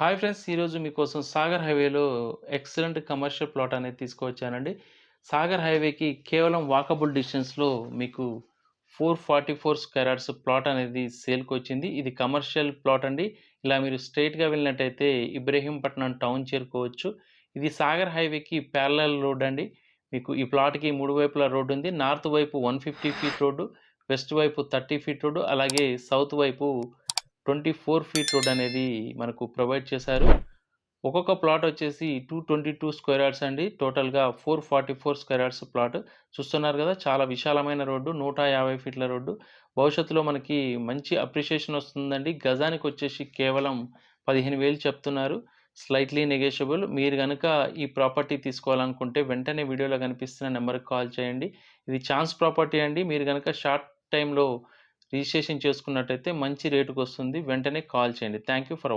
Hi friends! ఈరోజు మీకోసం సాగర్ హైవేలో ఎక్సలెంట్ కమర్షియల్ ప్లాట్ అనేది తీసుకొచ్చానండి. సాగర్ హైవేకి కేవలం వాకబుల్ డిస్టెన్స్‌లో మీకు 444 స్క్వేర్ యార్డ్స్ ప్లాట్ అనేది సేల్‌కొచ్చింది. ఇది కమర్షియల్ ప్లాట్ అండి. ఇలా మీరు స్ట్రెయిట్‌గా వెళ్ళినట్టయితే ఇబ్రహీంపట్నం టౌన్ చేరుకోవచ్చు. ఇది సాగర్ హైవేకి ప్యారలల్ రోడ్ అండి. మీకు ఈ ప్లాట్‌కి 3 వైపులా రోడ్ ఉంది. నార్త్ వైపు 150 ఫీట్ రోడ్డు, వెస్ట్ వైపు 30 ఫీట్ రోడ్డు, అలాగే సౌత్ వైపు 24 ఫీట్ రోడ్ అనేది మనకు ప్రొవైడ్ చేశారు. ఒక్కొక్క ప్లాట్ వచ్చేసి 222 స్క్వేర్ యార్డ్స్ అండి. టోటల్‌గా 444 స్క్వేర్ యార్డ్స్ ప్లాట్. చూస్తున్నారు గదా! చాలా విశాలమైన రోడ్డు. 150 ఫీట్ల రోడ్డు. భవిష్యత్తులో మనకి మంచి అప్రిషియేషన్ వస్తుందండి. గజానికొచ్చేసి కేవలం 15,000 చెప్తున్నారు. Slightly negotiable. మీరు గనక ఈ ప్రాపర్టీ తీసుకోవాలనుకుంటే వెంటనే వీడియోలో కనిపిస్తున్న నంబర్‌కి కాల్ చేయండి. ఇది ఛాన్స్ ప్రాపర్టీ అండి. మీరు గనక షార్ట్ టైమ్‌లో రిజిస్ట్రేషన్ చేసుకున్నట్టయితే మంచి రేటుకొస్తుంది. వెంటనే కాల్ చేయండి. Thank you for